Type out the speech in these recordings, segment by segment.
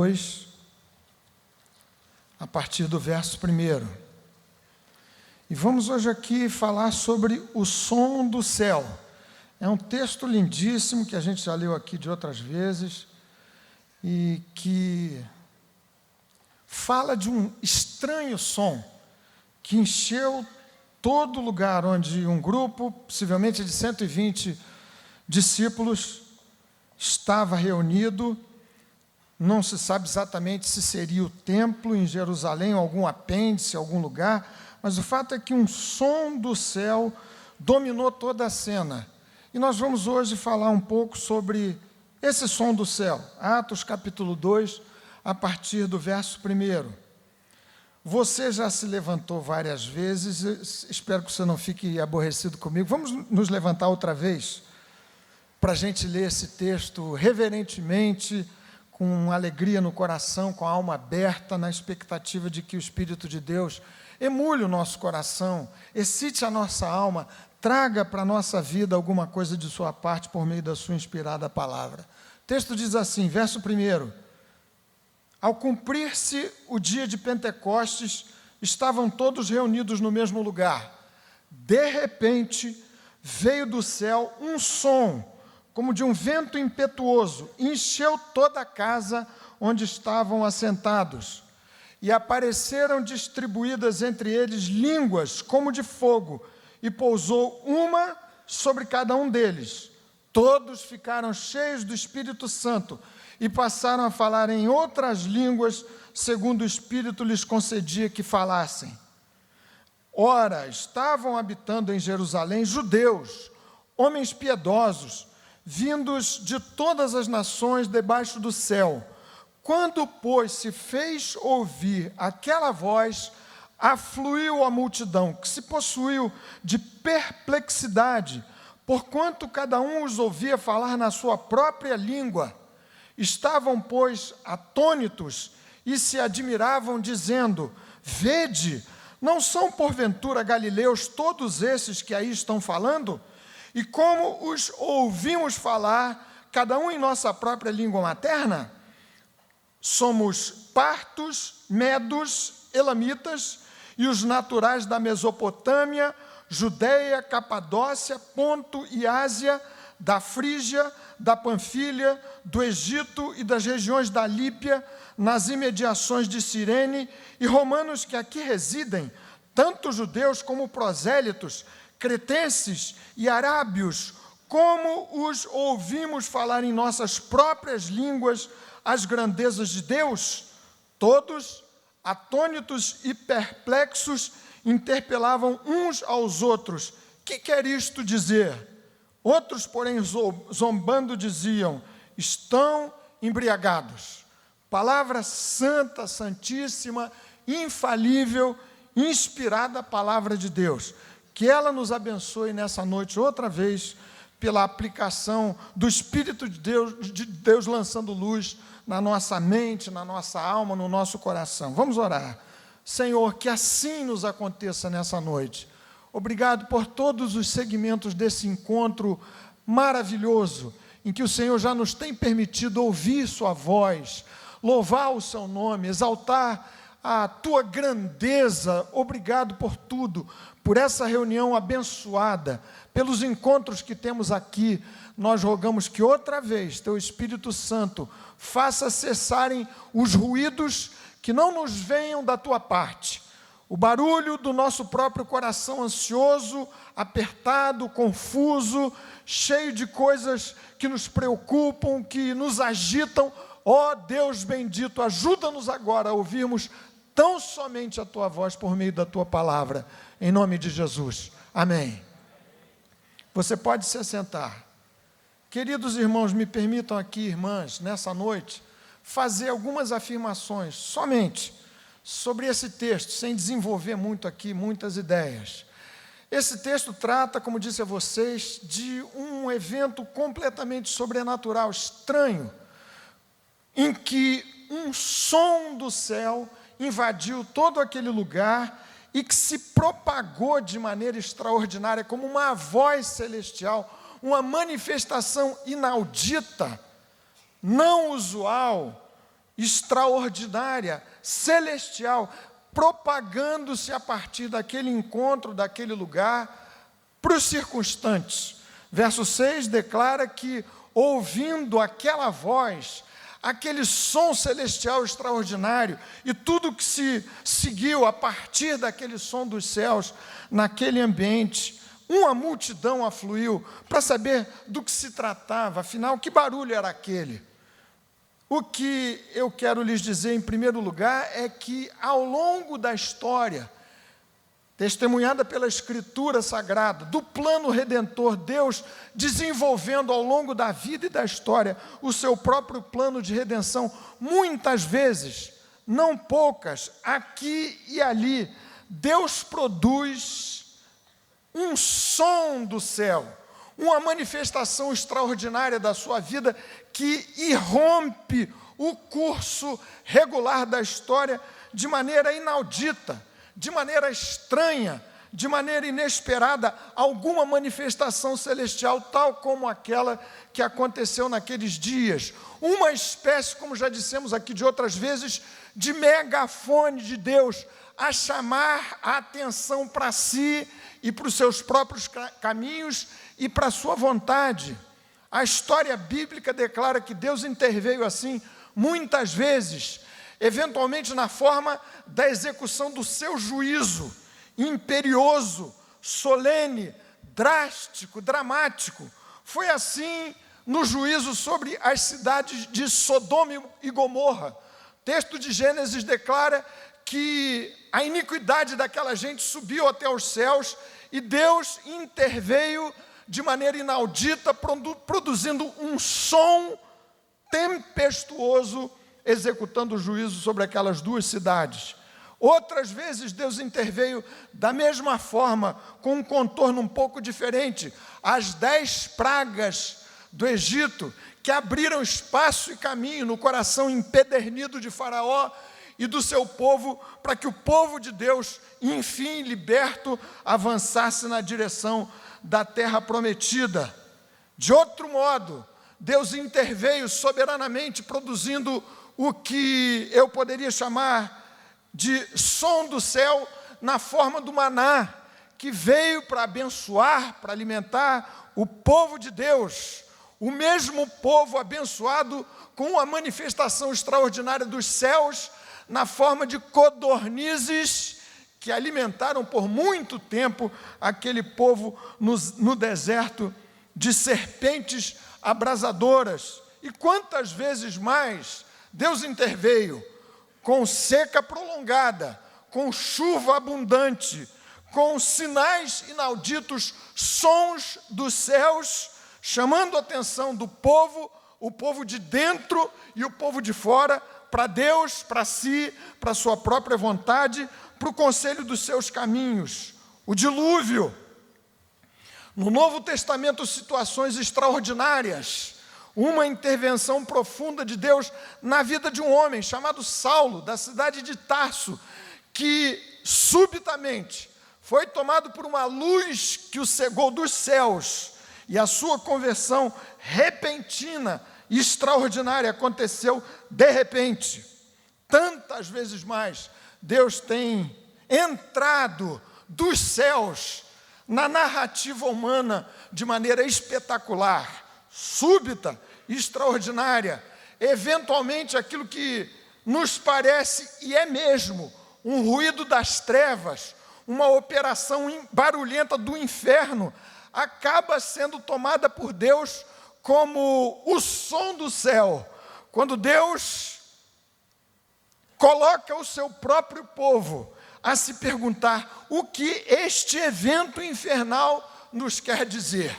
2, a partir do verso 1. E vamos hoje aqui falar sobre o som do céu. É um texto lindíssimo que a gente já leu aqui de outras vezes e que fala de um estranho som que encheu todo lugar onde um grupo, possivelmente de 120 discípulos, estava reunido. Não se sabe exatamente se seria o templo em Jerusalém, algum apêndice, algum lugar, mas o fato é que um som do céu dominou toda a cena. E nós vamos hoje falar um pouco sobre esse som do céu. Atos capítulo 2, a partir do verso 1. Você já se levantou várias vezes, espero que você não fique aborrecido comigo. Vamos nos levantar outra vez, para a gente ler esse texto reverentemente, com alegria no coração, com a alma aberta, na expectativa de que o Espírito de Deus emule o nosso coração, excite a nossa alma, traga para a nossa vida alguma coisa de sua parte por meio da sua inspirada palavra. O texto diz assim, verso 1: Ao cumprir-se o dia de Pentecostes, estavam todos reunidos no mesmo lugar. De repente, veio do céu um som, como de um vento impetuoso, encheu toda a casa onde estavam assentados. E apareceram distribuídas entre eles línguas como de fogo, e pousou uma sobre cada um deles. Todos ficaram cheios do Espírito Santo e passaram a falar em outras línguas, segundo o Espírito lhes concedia que falassem. Ora, estavam habitando em Jerusalém judeus, homens piedosos, vindos de todas as nações debaixo do céu. Quando, pois, se fez ouvir aquela voz, afluiu a multidão, que se possuiu de perplexidade, porquanto cada um os ouvia falar na sua própria língua. Estavam, pois, atônitos e se admiravam, dizendo: Vede, não são porventura galileus todos esses que aí estão falando? E como os ouvimos falar, cada um em nossa própria língua materna? Somos partos, medos, elamitas e os naturais da Mesopotâmia, Judeia, Capadócia, Ponto e Ásia, da Frígia, da Panfilha, do Egito e das regiões da Líbia, nas imediações de Cirene, e romanos que aqui residem, tanto judeus como prosélitos, cretenses e arábios, como os ouvimos falar em nossas próprias línguas as grandezas de Deus. Todos, atônitos e perplexos, interpelavam uns aos outros: Que quer isto dizer? Outros, porém, zombando, diziam: Estão embriagados. Palavra santa, santíssima, infalível, inspirada palavra de Deus. Que ela nos abençoe nessa noite outra vez, pela aplicação do Espírito de Deus lançando luz na nossa mente, na nossa alma, no nosso coração. Vamos orar. Senhor, que assim nos aconteça nessa noite. Obrigado por todos os segmentos desse encontro maravilhoso, em que o Senhor já nos tem permitido ouvir sua voz, louvar o seu nome, exaltar a tua grandeza. Obrigado por tudo, por essa reunião abençoada, pelos encontros que temos aqui. Nós rogamos que outra vez teu Espírito Santo faça cessarem os ruídos que não nos venham da tua parte, o barulho do nosso próprio coração ansioso, apertado, confuso, cheio de coisas que nos preocupam, que nos agitam. Ó Deus bendito, ajuda-nos agora a ouvirmos tão somente a tua voz por meio da tua palavra, em nome de Jesus, amém. Você pode se assentar. Queridos irmãos, me permitam aqui, irmãs, nessa noite, fazer algumas afirmações, somente, sobre esse texto, sem desenvolver muito aqui, muitas ideias. Esse texto trata, como disse a vocês, de um evento completamente sobrenatural, estranho, em que um som do céu invadiu todo aquele lugar e que se propagou de maneira extraordinária, como uma voz celestial, uma manifestação inaudita, não usual, extraordinária, celestial, propagando-se a partir daquele encontro, daquele lugar, para os circunstantes. Verso 6 declara que, ouvindo aquela voz, aquele som celestial extraordinário e tudo que se seguiu a partir daquele som dos céus, naquele ambiente, uma multidão afluiu para saber do que se tratava, afinal, que barulho era aquele? O que eu quero lhes dizer, em primeiro lugar, é que ao longo da história, testemunhada pela Escritura Sagrada, do plano redentor, Deus desenvolvendo ao longo da vida e da história o seu próprio plano de redenção, muitas vezes, não poucas, aqui e ali, Deus produz um som do céu, uma manifestação extraordinária da sua vida que irrompe o curso regular da história de maneira inaudita, de maneira estranha, de maneira inesperada, alguma manifestação celestial, tal como aquela que aconteceu naqueles dias. Uma espécie, como já dissemos aqui de outras vezes, de megafone de Deus, a chamar a atenção para si e para os seus próprios caminhos e para a sua vontade. A história bíblica declara que Deus interveio assim, muitas vezes, eventualmente na forma da execução do seu juízo, imperioso, solene, drástico, dramático. Foi assim no juízo sobre as cidades de Sodoma e Gomorra. O texto de Gênesis declara que a iniquidade daquela gente subiu até os céus e Deus interveio de maneira inaudita, produzindo um som tempestuoso, executando o juízo sobre aquelas duas cidades. Outras vezes Deus interveio da mesma forma, com um contorno um pouco diferente. As 10 pragas do Egito, que abriram espaço e caminho no coração empedernido de Faraó e do seu povo, para que o povo de Deus, enfim, liberto, avançasse na direção da terra prometida. De outro modo, Deus interveio soberanamente, produzindo o que eu poderia chamar de som do céu, na forma do maná, que veio para abençoar, para alimentar o povo de Deus. O mesmo povo abençoado com a manifestação extraordinária dos céus, na forma de codornizes, que alimentaram por muito tempo aquele povo no deserto, de serpentes abrasadoras. E quantas vezes mais Deus interveio com seca prolongada, com chuva abundante, com sinais inauditos, sons dos céus, chamando a atenção do povo, o povo de dentro e o povo de fora, para Deus, para si, para a sua própria vontade, para o conselho dos seus caminhos. O dilúvio. No Novo Testamento, situações extraordinárias. Uma intervenção profunda de Deus na vida de um homem chamado Saulo, da cidade de Tarso, que subitamente foi tomado por uma luz que o cegou dos céus, e a sua conversão repentina e extraordinária aconteceu de repente. Tantas vezes mais, Deus tem entrado dos céus na narrativa humana de maneira espetacular, súbita, extraordinária. Eventualmente, aquilo que nos parece, e é mesmo, um ruído das trevas, uma operação barulhenta do inferno, acaba sendo tomada por Deus como o som do céu, quando Deus coloca o seu próprio povo a se perguntar o que este evento infernal nos quer dizer.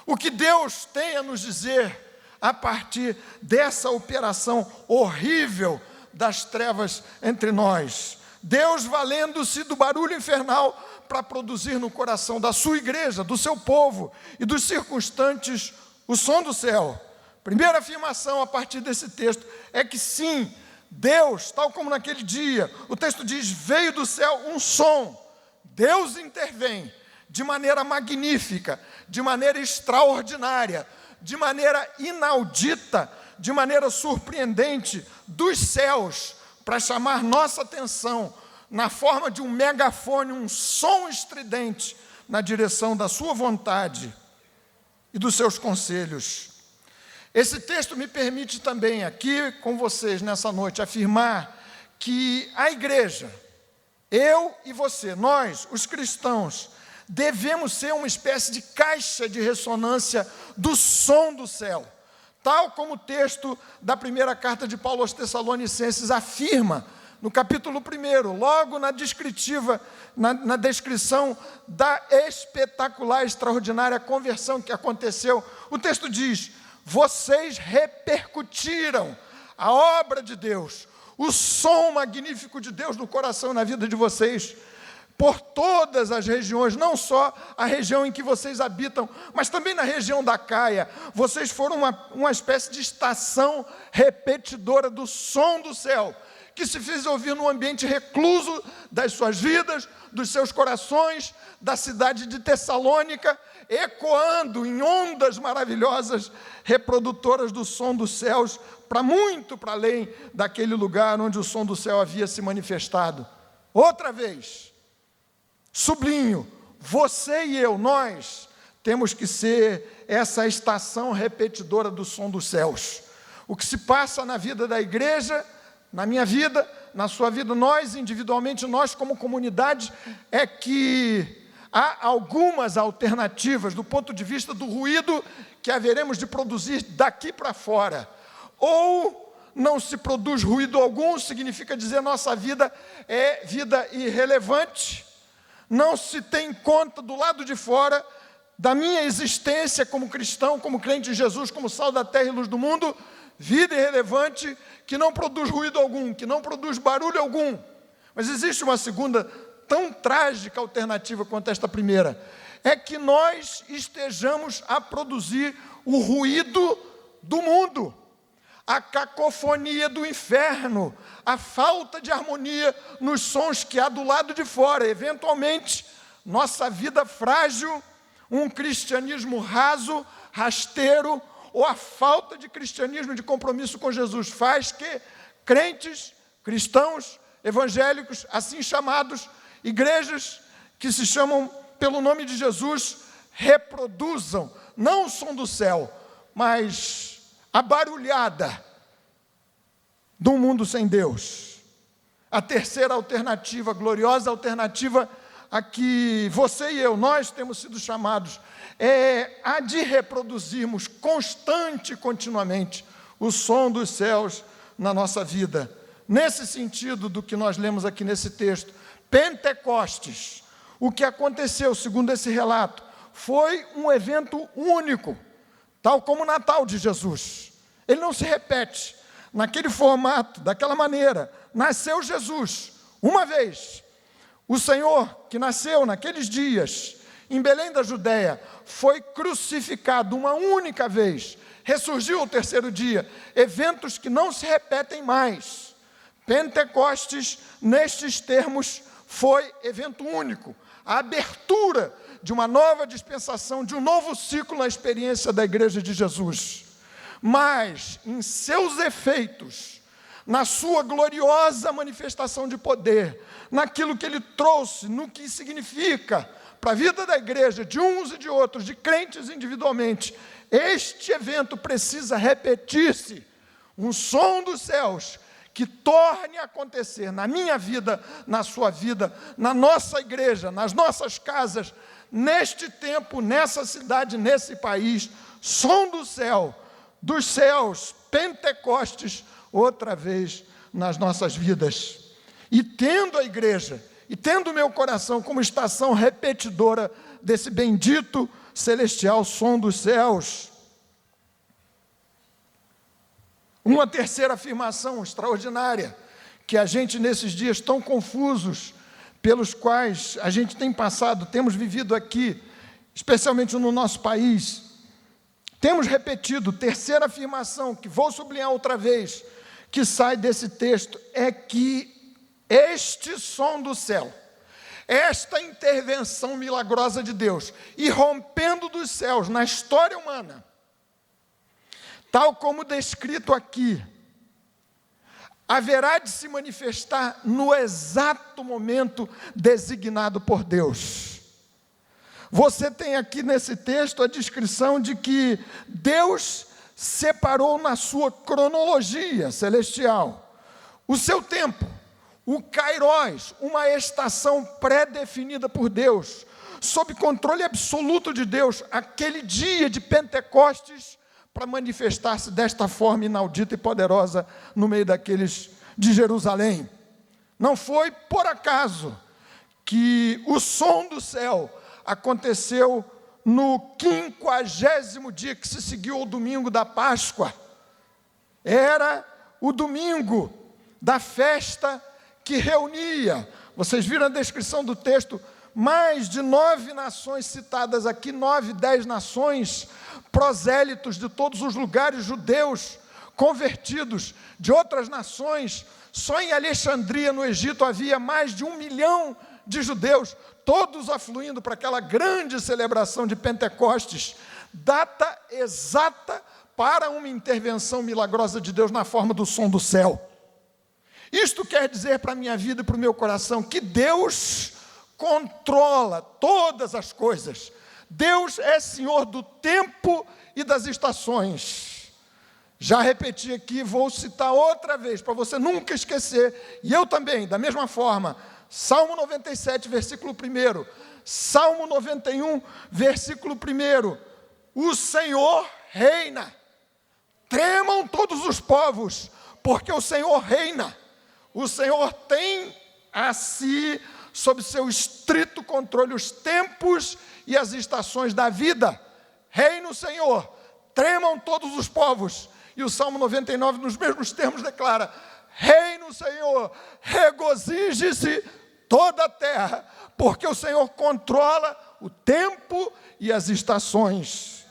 O que Deus tem a nos dizer a partir dessa operação horrível das trevas entre nós. Deus valendo-se do barulho infernal para produzir no coração da sua igreja, do seu povo e dos circunstantes o som do céu. Primeira afirmação a partir desse texto é que sim, Deus, tal como naquele dia, o texto diz, veio do céu um som. Deus intervém de maneira magnífica, de maneira extraordinária, de maneira inaudita, de maneira surpreendente dos céus para chamar nossa atenção na forma de um megafone, um som estridente na direção da sua vontade e dos seus conselhos. Esse texto me permite também aqui com vocês nessa noite afirmar que a igreja, eu e você, nós, os cristãos, devemos ser uma espécie de caixa de ressonância do som do céu, tal como o texto da primeira carta de Paulo aos Tessalonicenses afirma, no capítulo 1, logo na descritiva, na descrição da espetacular, extraordinária conversão que aconteceu, o texto diz: vocês repercutiram a obra de Deus, o som magnífico de Deus no coração e na vida de vocês, por todas as regiões, não só a região em que vocês habitam, mas também na região da Caia. Vocês foram uma espécie de estação repetidora do som do céu, que se fez ouvir no ambiente recluso das suas vidas, dos seus corações, da cidade de Tessalônica, ecoando em ondas maravilhosas, reprodutoras do som dos céus, muito para além daquele lugar onde o som do céu havia se manifestado. Outra vez, sublinho, você e eu, nós, temos que ser essa estação repetidora do som dos céus. O que se passa na vida da igreja, na minha vida, na sua vida, nós individualmente, nós como comunidade, é que há algumas alternativas do ponto de vista do ruído que haveremos de produzir daqui para fora. Ou não se produz ruído algum, significa dizer nossa vida é vida irrelevante, não se tem conta do lado de fora da minha existência como cristão, como crente em Jesus, como sal da terra e luz do mundo, vida irrelevante, que não produz ruído algum, que não produz barulho algum. Mas existe uma segunda, tão trágica alternativa quanto esta primeira, é que nós estejamos a produzir o ruído do mundo, a cacofonia do inferno, a falta de harmonia nos sons que há do lado de fora. Eventualmente, nossa vida frágil, um cristianismo raso, rasteiro, ou a falta de cristianismo, de compromisso com Jesus, faz que crentes, cristãos, evangélicos, assim chamados, igrejas que se chamam pelo nome de Jesus, reproduzam, não o som do céu, mas a barulhada de um mundo sem Deus. A terceira alternativa, a gloriosa alternativa a que você e eu, nós temos sido chamados, é a de reproduzirmos constante e continuamente o som dos céus na nossa vida. Nesse sentido do que nós lemos aqui nesse texto, Pentecostes, o que aconteceu, segundo esse relato, foi um evento único, tal como o Natal de Jesus. Ele não se repete naquele formato, daquela maneira. Nasceu Jesus uma vez. O Senhor, que nasceu naqueles dias, em Belém da Judéia, foi crucificado uma única vez, ressurgiu ao terceiro dia, eventos que não se repetem mais. Pentecostes, nestes termos, foi evento único, a abertura de uma nova dispensação, de um novo ciclo na experiência da igreja de Jesus. Mas, em seus efeitos, na sua gloriosa manifestação de poder, naquilo que ele trouxe, no que significa para a vida da igreja, de uns e de outros, de crentes individualmente, este evento precisa repetir-se, um som dos céus que torne a acontecer na minha vida, na sua vida, na nossa igreja, nas nossas casas, neste tempo, nessa cidade, nesse país, som do céu, dos céus, Pentecostes, outra vez nas nossas vidas. E tendo a igreja, e tendo o meu coração como estação repetidora desse bendito celestial som dos céus. Uma terceira afirmação extraordinária, que a gente nesses dias tão confusos, pelos quais a gente tem passado, temos vivido aqui, especialmente no nosso país, temos repetido, terceira afirmação, que vou sublinhar outra vez, que sai desse texto, é que este som do céu, esta intervenção milagrosa de Deus, irrompendo dos céus na história humana, tal como descrito aqui, haverá de se manifestar no exato momento designado por Deus. Você tem aqui nesse texto a descrição de que Deus separou na sua cronologia celestial o seu tempo, o Kairos, uma estação pré-definida por Deus, sob controle absoluto de Deus, aquele dia de Pentecostes, para manifestar-se desta forma inaudita e poderosa no meio daqueles de Jerusalém. Não foi por acaso que o som do céu aconteceu no 50º dia que se seguiu ao domingo da Páscoa. Era o domingo da festa que reunia, vocês viram a descrição do texto, mais de 9 nações citadas aqui, 10 nações, prosélitos de todos os lugares, judeus, convertidos de outras nações. Só em Alexandria, no Egito, havia mais de 1 milhão de judeus, todos afluindo para aquela grande celebração de Pentecostes, data exata para uma intervenção milagrosa de Deus na forma do som do céu. Isto quer dizer para a minha vida e para o meu coração que Deus controla todas as coisas. Deus é Senhor do tempo e das estações. Já repeti aqui, vou citar outra vez, para você nunca esquecer, e eu também, da mesma forma. Salmo 97, versículo 1, Salmo 91, versículo 1, o Senhor reina, tremam todos os povos, porque o Senhor reina. O Senhor tem a si, sob seu estrito controle, os tempos e as estações da vida. Reina o Senhor, tremam todos os povos. E o Salmo 99, nos mesmos termos, declara: reina o Senhor, regozije-se toda a terra, porque o Senhor controla o tempo e as estações.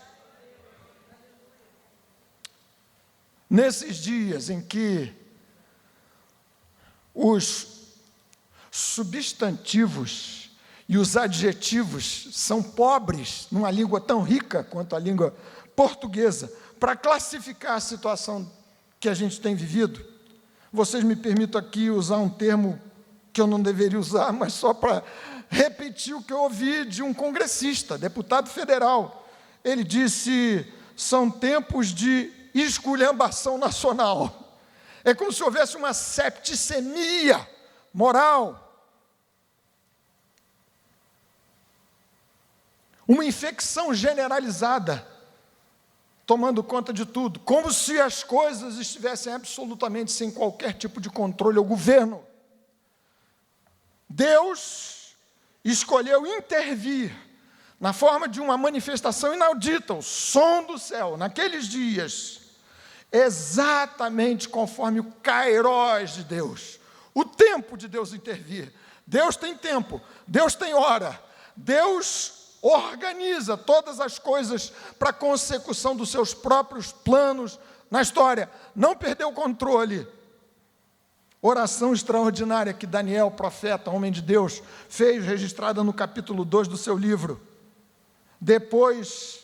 Nesses dias em que os substantivos e os adjetivos são pobres, numa língua tão rica quanto a língua portuguesa, para classificar a situação que a gente tem vivido, vocês me permitam aqui usar um termo que eu não deveria usar, mas só para repetir o que eu ouvi de um congressista, deputado federal. Ele disse: são tempos de esculhambação nacional. É como se houvesse uma septicemia moral, uma infecção generalizada, tomando conta de tudo, como se as coisas estivessem absolutamente sem qualquer tipo de controle ou governo. Deus escolheu intervir na forma de uma manifestação inaudita, o som do céu, naqueles dias, exatamente conforme o Kairos de Deus, o tempo de Deus intervir. Deus tem tempo, Deus tem hora, Deus organiza todas as coisas para a consecução dos seus próprios planos na história. Não perdeu o controle. Oração extraordinária que Daniel, profeta, homem de Deus, fez, registrada no capítulo 2 do seu livro. Depois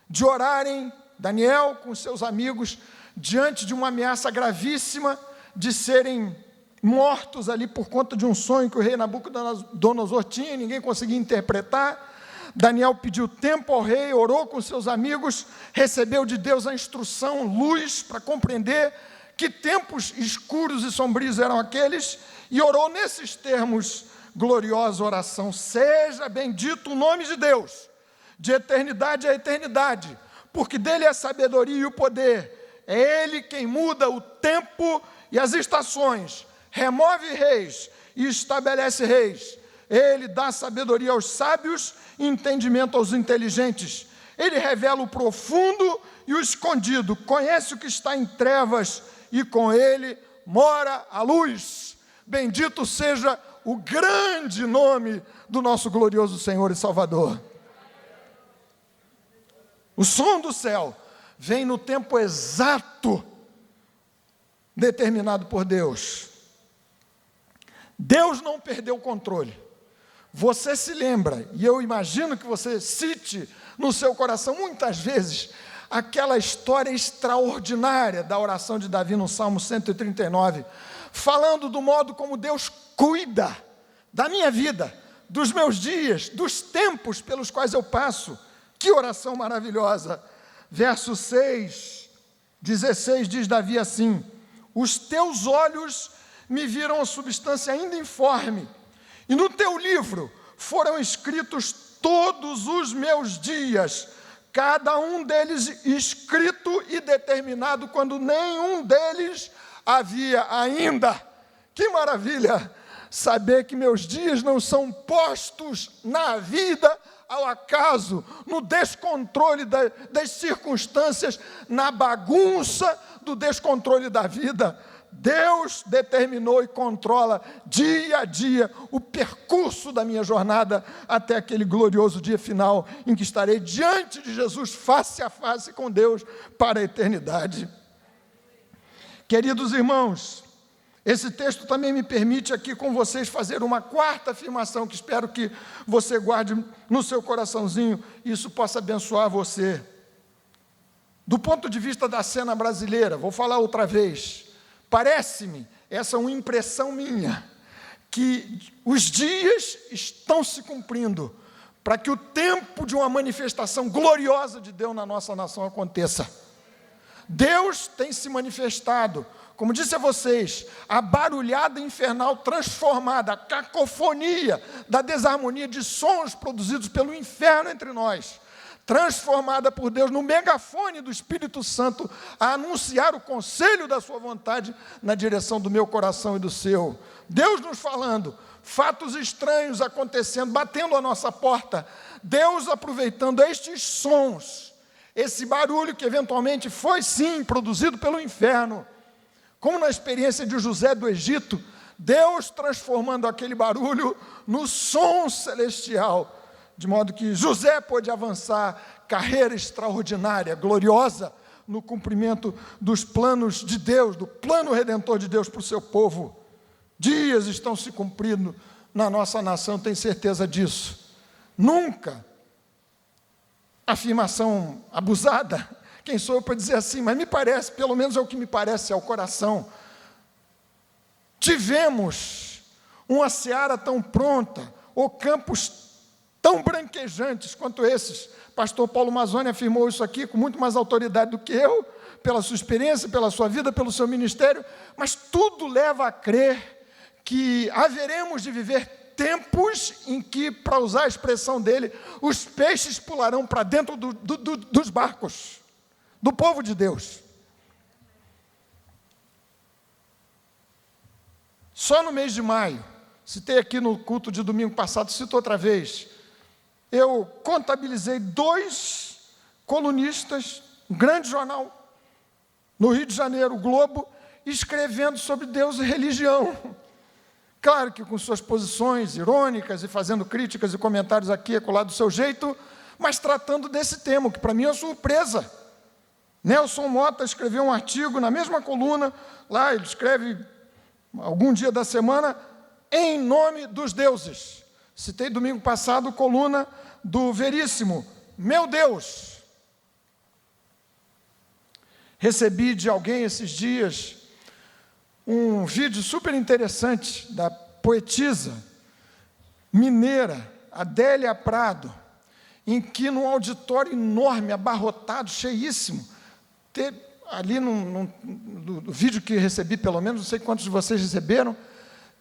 de orarem, Daniel com seus amigos, diante de uma ameaça gravíssima de serem mortos ali por conta de um sonho que o rei Nabucodonosor tinha e ninguém conseguia interpretar, Daniel pediu tempo ao rei, orou com seus amigos, recebeu de Deus a instrução, luz para compreender que tempos escuros e sombrios eram aqueles, e orou nesses termos, gloriosa oração: seja bendito o nome de Deus, de eternidade a eternidade, porque dele é a sabedoria e o poder. É Ele quem muda o tempo e as estações, remove reis e estabelece reis. Ele dá sabedoria aos sábios e entendimento aos inteligentes. Ele revela o profundo e o escondido, conhece o que está em trevas e com Ele mora a luz. Bendito seja o grande nome do nosso glorioso Senhor e Salvador. O som do céu vem no tempo exato determinado por Deus. Deus não perdeu o controle. Você se lembra, e eu imagino que você cite no seu coração muitas vezes, aquela história extraordinária da oração de Davi no Salmo 139, falando do modo como Deus cuida da minha vida, dos meus dias, dos tempos pelos quais eu passo. Que oração maravilhosa! Verso 6, 16, diz Davi assim: os teus olhos me viram a substância ainda informe, e no teu livro foram escritos todos os meus dias, cada um deles escrito e determinado, quando nenhum deles havia ainda. Que maravilha! Saber que meus dias não são postos na vida ao acaso, no descontrole das circunstâncias, na bagunça do descontrole da vida. Deus determinou e controla dia a dia o percurso da minha jornada até aquele glorioso dia final em que estarei diante de Jesus, face a face com Deus para a eternidade. Queridos irmãos, esse texto também me permite aqui com vocês fazer uma quarta afirmação, que espero que você guarde no seu coraçãozinho e isso possa abençoar você. Do ponto de vista da cena brasileira, vou falar outra vez, parece-me, essa é uma impressão minha, que os dias estão se cumprindo para que o tempo de uma manifestação gloriosa de Deus na nossa nação aconteça. Deus tem se manifestado. Como disse a vocês, a barulhada infernal transformada, a cacofonia da desarmonia de sons produzidos pelo inferno entre nós, transformada por Deus no megafone do Espírito Santo a anunciar o conselho da sua vontade na direção do meu coração e do seu. Deus nos falando, fatos estranhos acontecendo, batendo a nossa porta, Deus aproveitando estes sons, esse barulho que eventualmente foi sim produzido pelo inferno, como na experiência de José do Egito, Deus transformando aquele barulho no som celestial, de modo que José pôde avançar, carreira extraordinária, gloriosa, no cumprimento dos planos de Deus, do plano redentor de Deus para o seu povo. Dias estão se cumprindo na nossa nação, tenho certeza disso. Nunca, afirmação abusada, quem sou eu para dizer assim, mas me parece, pelo menos é o que me parece ao coração, tivemos uma seara tão pronta, ou campos tão branquejantes quanto esses. Pastor Paulo Mazzoni afirmou isso aqui com muito mais autoridade do que eu, pela sua experiência, pela sua vida, pelo seu ministério, mas tudo leva a crer que haveremos de viver tempos em que, para usar a expressão dele, os peixes pularão para dentro dos barcos do povo de Deus. Só no mês de maio, citei aqui no culto de domingo passado, cito outra vez, eu contabilizei 2 colunistas, um grande jornal no Rio de Janeiro, o Globo, escrevendo sobre Deus e religião. Claro que com suas posições irônicas e fazendo críticas e comentários aqui e acolá do seu jeito, mas tratando desse tema, que para mim é uma surpresa. Nelson Mota escreveu um artigo na mesma coluna, lá ele escreve algum dia da semana, em nome dos deuses. Citei domingo passado coluna do Veríssimo, meu Deus. Recebi de alguém esses dias um vídeo super interessante da poetisa mineira Adélia Prado, em que num auditório enorme, abarrotado, cheíssimo, ali no vídeo que recebi, pelo menos, não sei quantos de vocês receberam,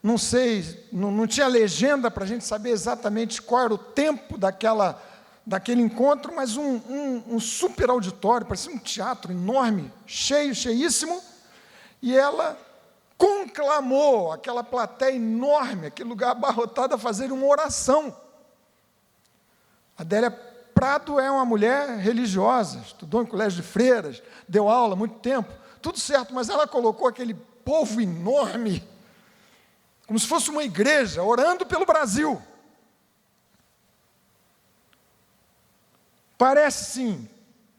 não sei, não tinha legenda para a gente saber exatamente qual era o tempo daquele encontro, mas um super auditório, parecia um teatro enorme, cheíssimo, e ela conclamou aquela plateia enorme, aquele lugar abarrotado, a fazer uma oração. Adélia Prado é uma mulher religiosa, estudou em colégio de freiras, deu aula há muito tempo, tudo certo, mas ela colocou aquele povo enorme, como se fosse uma igreja, orando pelo Brasil. Parece sim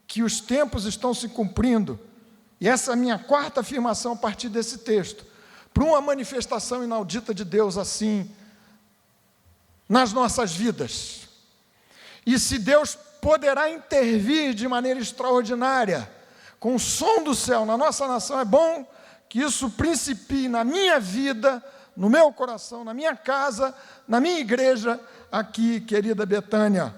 que os tempos estão se cumprindo, e essa é a minha quarta afirmação a partir desse texto, para uma manifestação inaudita de Deus assim, nas nossas vidas. E se Deus poderá intervir de maneira extraordinária com o som do céu na nossa nação. É bom que isso principie na minha vida, no meu coração, na minha casa, na minha igreja, aqui, querida Betânia.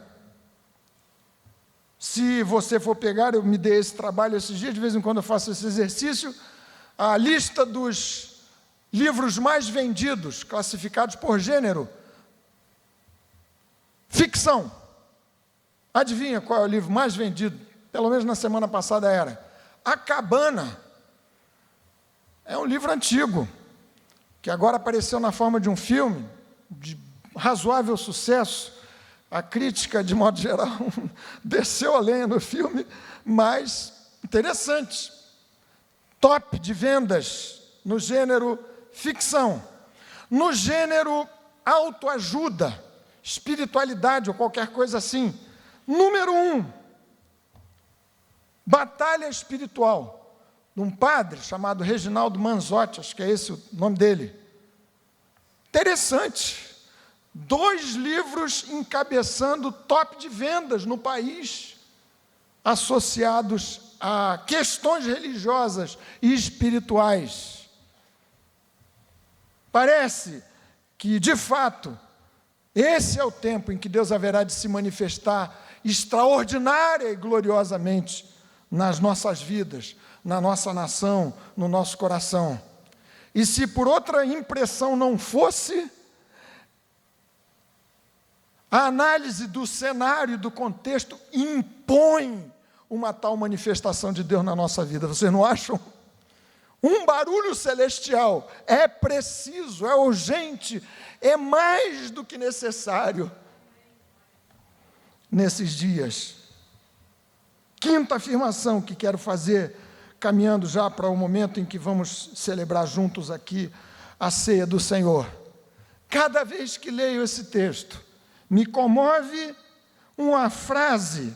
Se você for pegar, eu me dei esse trabalho esses dias, de vez em quando eu faço esse exercício, a lista dos livros mais vendidos, classificados por gênero. Ficção. Adivinha qual é o livro mais vendido? Pelo menos na semana passada era. A Cabana. É um livro antigo, que agora apareceu na forma de um filme, de razoável sucesso. A crítica, de modo geral, desceu a lenha no filme, mas interessante. Top de vendas no gênero ficção. No gênero autoajuda, espiritualidade ou qualquer coisa assim. Número 1, Batalha Espiritual, de um padre chamado Reginaldo Manzotti, acho que é esse o nome dele. Interessante. 2 livros encabeçando top de vendas no país, associados a questões religiosas e espirituais. Parece que, de fato, esse é o tempo em que Deus haverá de se manifestar extraordinária e gloriosamente nas nossas vidas, na nossa nação, no nosso coração. E se por outra impressão não fosse, a análise do cenário e do contexto impõe uma tal manifestação de Deus na nossa vida. Vocês não acham? Um barulho celestial é preciso, é urgente, é mais do que necessário nesses dias. 5ª afirmação que quero fazer, caminhando já para o momento em que vamos celebrar juntos aqui a ceia do Senhor. Cada vez que leio esse texto, me comove uma frase,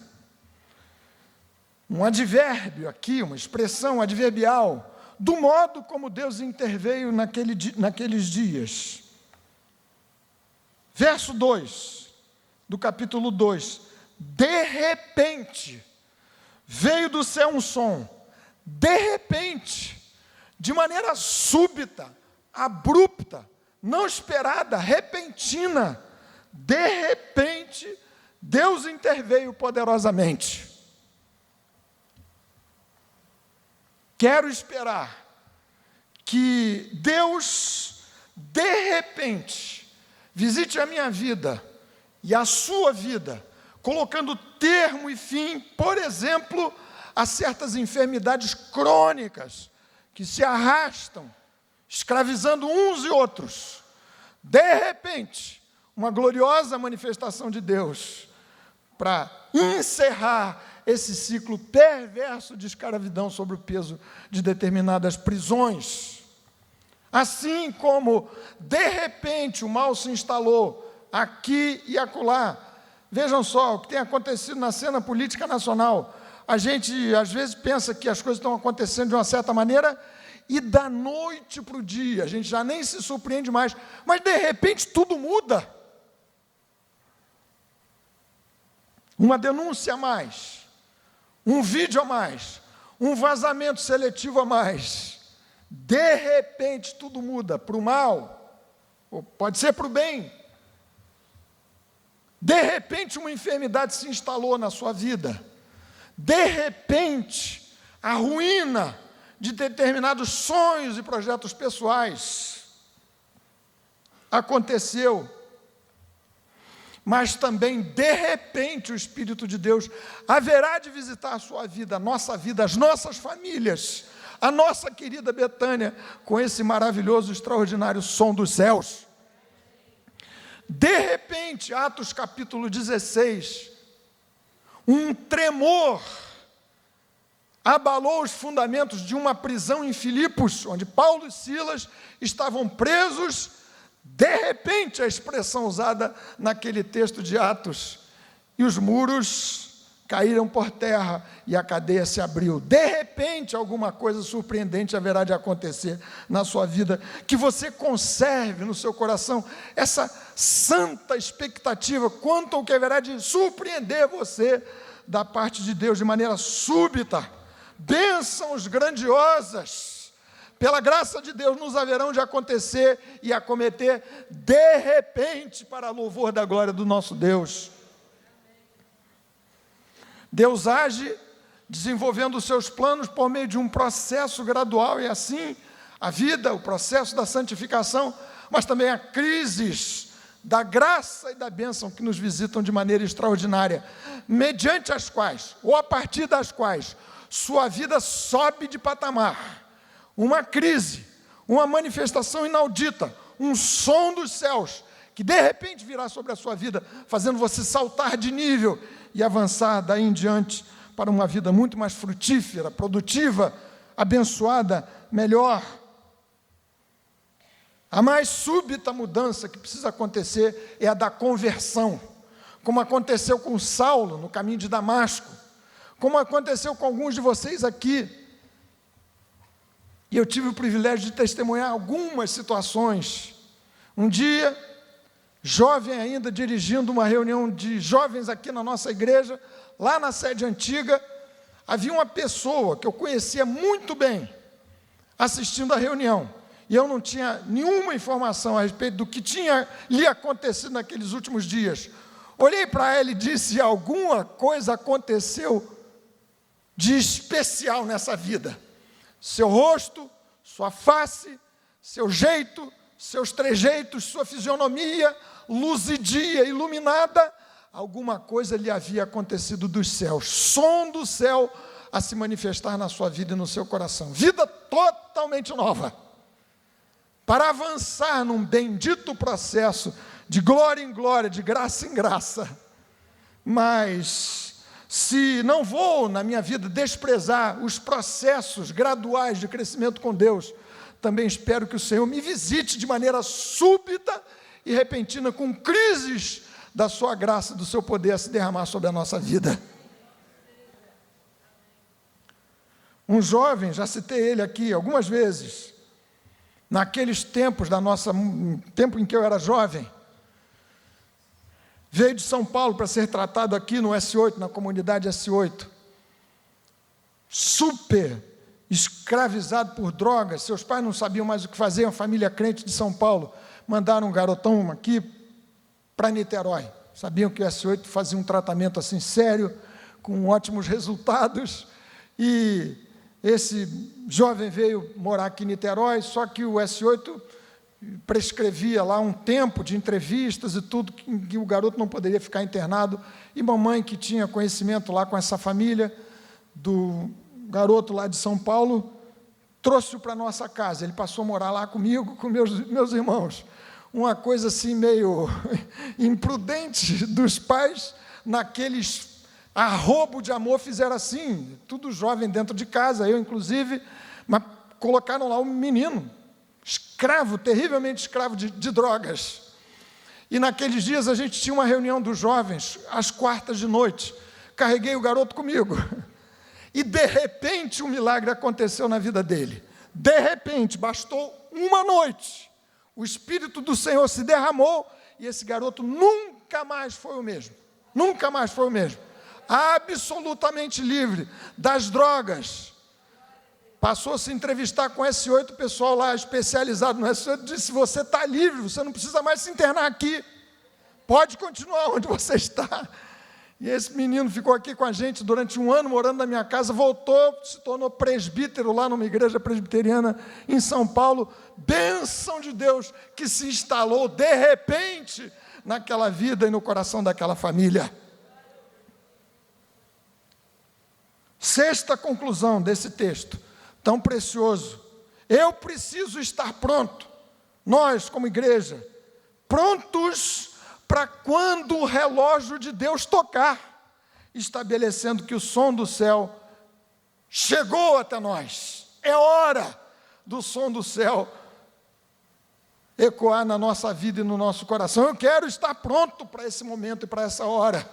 um advérbio aqui, uma expressão adverbial, do modo como Deus interveio naqueles dias. Verso 2, do capítulo 2. De repente, veio do céu um som. De repente, de maneira súbita, abrupta, não esperada, repentina, de repente, Deus interveio poderosamente. Quero esperar que Deus, de repente, visite a minha vida e a sua vida, colocando termo e fim, por exemplo, a certas enfermidades crônicas que se arrastam, escravizando uns e outros. De repente, uma gloriosa manifestação de Deus para encerrar esse ciclo perverso de escravidão sobre o peso de determinadas prisões. Assim como, de repente, o mal se instalou aqui e acolá. Vejam só o que tem acontecido na cena política nacional. A gente, às vezes, pensa que as coisas estão acontecendo de uma certa maneira e da noite para o dia, a gente já nem se surpreende mais. Mas, de repente, tudo muda. Uma denúncia a mais, um vídeo a mais, um vazamento seletivo a mais. De repente, tudo muda para o mal, ou pode ser para o bem. De repente, uma enfermidade se instalou na sua vida. De repente, a ruína de determinados sonhos e projetos pessoais aconteceu. Mas também, de repente, o Espírito de Deus haverá de visitar a sua vida, a nossa vida, as nossas famílias, a nossa querida Betânia, com esse maravilhoso, extraordinário som dos céus. De repente, Atos capítulo 16, um tremor abalou os fundamentos de uma prisão em Filipos, onde Paulo e Silas estavam presos. De repente, a expressão usada naquele texto de Atos, e os muros caíram por terra e a cadeia se abriu. De repente, alguma coisa surpreendente haverá de acontecer na sua vida, que você conserve no seu coração essa santa expectativa quanto ao que haverá de surpreender você da parte de Deus de maneira súbita. Bênçãos grandiosas, pela graça de Deus, nos haverão de acontecer e acometer de repente, para louvor da glória do nosso Deus. Deus age desenvolvendo os seus planos por meio de um processo gradual, e assim a vida, o processo da santificação, mas também há crises da graça e da bênção que nos visitam de maneira extraordinária, mediante as quais, ou a partir das quais, sua vida sobe de patamar. Uma crise, uma manifestação inaudita, um som dos céus, que de repente virá sobre a sua vida, fazendo você saltar de nível e avançar daí em diante para uma vida muito mais frutífera, produtiva, abençoada, melhor. A mais súbita mudança que precisa acontecer é a da conversão, como aconteceu com Saulo no caminho de Damasco, como aconteceu com alguns de vocês aqui. E eu tive o privilégio de testemunhar algumas situações. Um dia, jovem ainda, dirigindo uma reunião de jovens aqui na nossa igreja, lá na sede antiga, havia uma pessoa que eu conhecia muito bem, assistindo a reunião, e eu não tinha nenhuma informação a respeito do que tinha lhe acontecido naqueles últimos dias. Olhei para ela e disse: alguma coisa aconteceu de especial nessa vida. Seu rosto, sua face, seu jeito, seus trejeitos, sua fisionomia, luzidia, iluminada, alguma coisa lhe havia acontecido dos céus, som do céu a se manifestar na sua vida e no seu coração, vida totalmente nova, para avançar num bendito processo de glória em glória, de graça em graça. Mas se não vou na minha vida desprezar os processos graduais de crescimento com Deus, também espero que o Senhor me visite de maneira súbita e repentina, com crises da sua graça, do seu poder a se derramar sobre a nossa vida. Um jovem, já citei ele aqui algumas vezes, naqueles tempos tempo em que eu era jovem, veio de São Paulo para ser tratado aqui no S8, na comunidade S8, super escravizado por drogas, seus pais não sabiam mais o que fazer, uma família crente de São Paulo, mandaram um garotão aqui para Niterói, sabiam que o S8 fazia um tratamento assim sério, com ótimos resultados, e esse jovem veio morar aqui em Niterói, só que o S8 prescrevia lá um tempo de entrevistas e tudo, que o garoto não poderia ficar internado, e mamãe, que tinha conhecimento lá com essa família do garoto lá de São Paulo, trouxe-o para a nossa casa. Ele passou a morar lá comigo, com meus irmãos. Uma coisa assim meio imprudente dos pais, naqueles arrobo de amor, fizeram assim, tudo jovem dentro de casa, eu inclusive, mas colocaram lá um menino, escravo, terrivelmente escravo de drogas. E naqueles dias a gente tinha uma reunião dos jovens, às quartas de noite, carreguei o garoto comigo, e de repente um milagre aconteceu na vida dele. De repente, bastou uma noite, o Espírito do Senhor se derramou, e esse garoto nunca mais foi o mesmo, nunca mais foi o mesmo, absolutamente livre das drogas. Passou a se entrevistar com o S8, o pessoal lá especializado no S8 disse: você está livre, você não precisa mais se internar aqui, pode continuar onde você está. E esse menino ficou aqui com a gente durante um ano, morando na minha casa, voltou, se tornou presbítero lá numa igreja presbiteriana em São Paulo. Bênção de Deus que se instalou de repente naquela vida e no coração daquela família. Sexta conclusão desse texto, tão precioso: eu preciso estar pronto, nós como igreja, prontos para quando o relógio de Deus tocar, estabelecendo que o som do céu chegou até nós. É hora do som do céu ecoar na nossa vida e no nosso coração. Eu quero estar pronto para esse momento e para essa hora.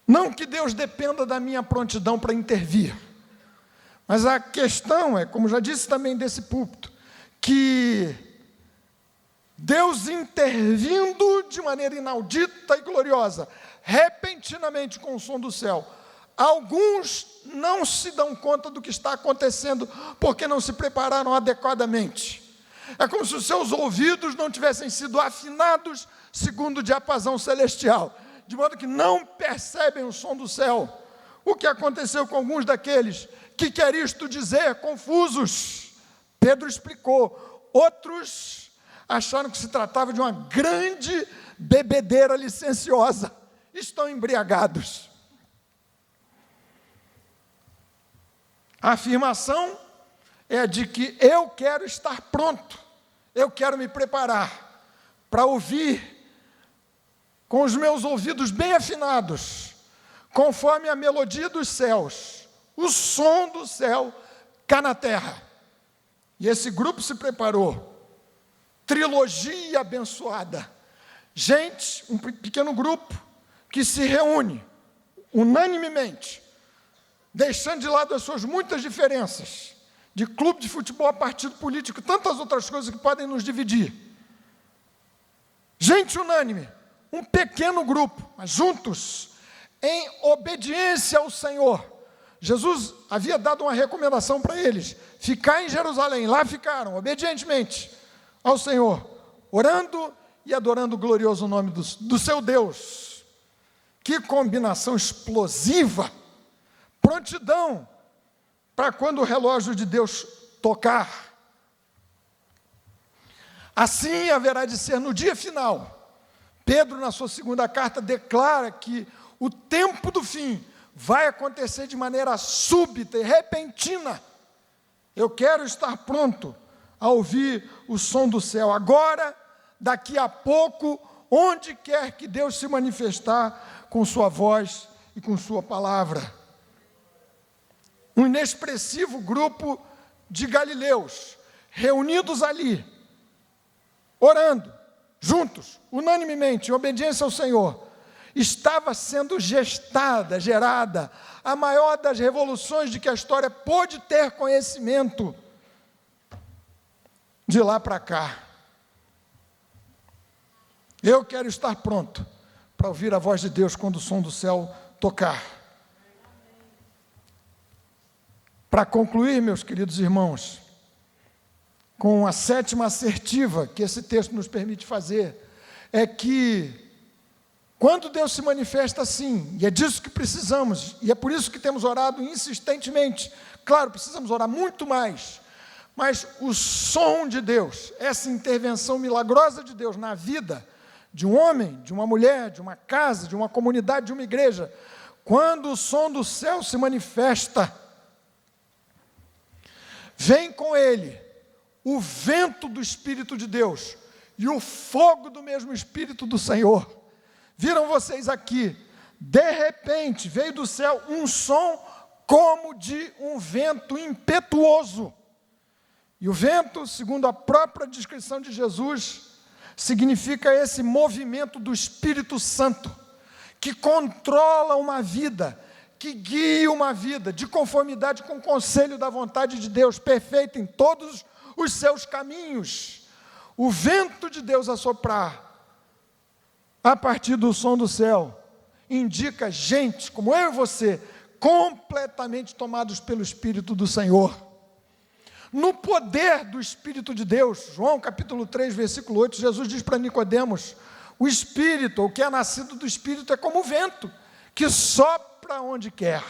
Não que Deus dependa da minha prontidão para intervir, mas a questão é, como já disse também desse púlpito, que Deus intervindo de maneira inaudita e gloriosa, repentinamente com o som do céu, alguns não se dão conta do que está acontecendo, porque não se prepararam adequadamente. É como se os seus ouvidos não tivessem sido afinados segundo o diapasão celestial, de modo que não percebem o som do céu. O que aconteceu com alguns daqueles que quer isto dizer, confusos? Pedro explicou. Outros acharam que se tratava de uma grande bebedeira licenciosa. Estão embriagados. A afirmação é de que eu quero estar pronto, eu quero me preparar para ouvir com os meus ouvidos bem afinados, conforme a melodia dos céus, o som do céu cá na terra. E esse grupo se preparou. Trilogia abençoada. Gente, um pequeno grupo que se reúne unanimemente, deixando de lado as suas muitas diferenças, de clube de futebol a partido político, tantas outras coisas que podem nos dividir. Gente unânime, um pequeno grupo, mas juntos, em obediência ao Senhor. Jesus havia dado uma recomendação para eles, ficar em Jerusalém. Lá ficaram, obedientemente ao Senhor, orando e adorando o glorioso nome do seu Deus. Que combinação explosiva, prontidão, para quando o relógio de Deus tocar. Assim haverá de ser no dia final. Pedro, na sua segunda carta, declara que o tempo do fim vai acontecer de maneira súbita e repentina. Eu quero estar pronto a ouvir o som do céu. Agora, daqui a pouco, onde quer que Deus se manifestar com sua voz e com sua palavra. Um inexpressivo grupo de galileus, reunidos ali, orando, juntos, unanimemente, em obediência ao Senhor, estava sendo gerada, a maior das revoluções de que a história pôde ter conhecimento, de lá para cá. Eu quero estar pronto para ouvir a voz de Deus quando o som do céu tocar. Para concluir, meus queridos irmãos, com a sétima assertiva que esse texto nos permite fazer, é que quando Deus se manifesta assim, e é disso que precisamos, e é por isso que temos orado insistentemente, claro, precisamos orar muito mais, mas o som de Deus, essa intervenção milagrosa de Deus na vida de um homem, de uma mulher, de uma casa, de uma comunidade, de uma igreja, quando o som do céu se manifesta, vem com ele o vento do Espírito de Deus e o fogo do mesmo Espírito do Senhor. Viram vocês aqui, de repente veio do céu um som como de um vento impetuoso. E o vento, segundo a própria descrição de Jesus, significa esse movimento do Espírito Santo, que controla uma vida, que guia uma vida de conformidade com o conselho da vontade de Deus, perfeita em todos os seus caminhos. O vento de Deus a soprar, a partir do som do céu, indica gente, como eu e você, completamente tomados pelo Espírito do Senhor. No poder do Espírito de Deus, João capítulo 3, versículo 8, Jesus diz para Nicodemos, o Espírito, o que é nascido do Espírito, é como o vento, que sopra onde quer.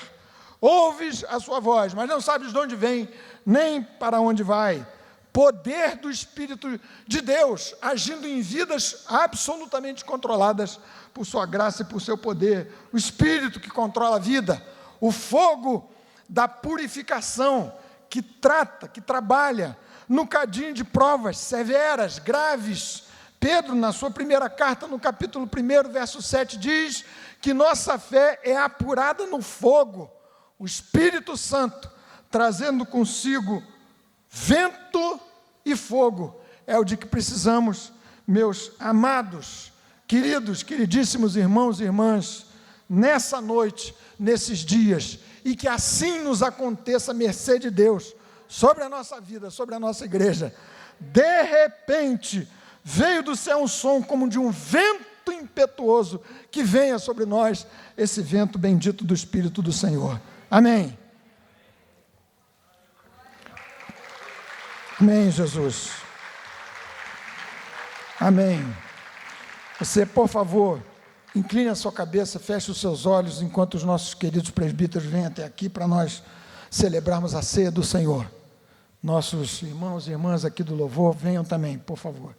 Ouves a sua voz, mas não sabes de onde vem, nem para onde vai. Poder do Espírito de Deus, agindo em vidas absolutamente controladas por sua graça e por seu poder. O Espírito que controla a vida. O fogo da purificação, que trata, que trabalha no cadinho de provas severas, graves. Pedro, na sua primeira carta, no capítulo 1, verso 7, diz que nossa fé é apurada no fogo. O Espírito Santo, trazendo consigo vento e fogo, é o de que precisamos, meus amados, queridos, queridíssimos irmãos e irmãs, nessa noite, nesses dias, e que assim nos aconteça a mercê de Deus, sobre a nossa vida, sobre a nossa igreja. De repente, veio do céu um som como de um vento impetuoso, que venha sobre nós esse vento bendito do Espírito do Senhor. Amém. Amém, Jesus. Amém. Você, por favor, incline a sua cabeça, feche os seus olhos, enquanto os nossos queridos presbíteros vêm até aqui para nós celebrarmos a ceia do Senhor. Nossos irmãos e irmãs aqui do louvor, venham também, por favor.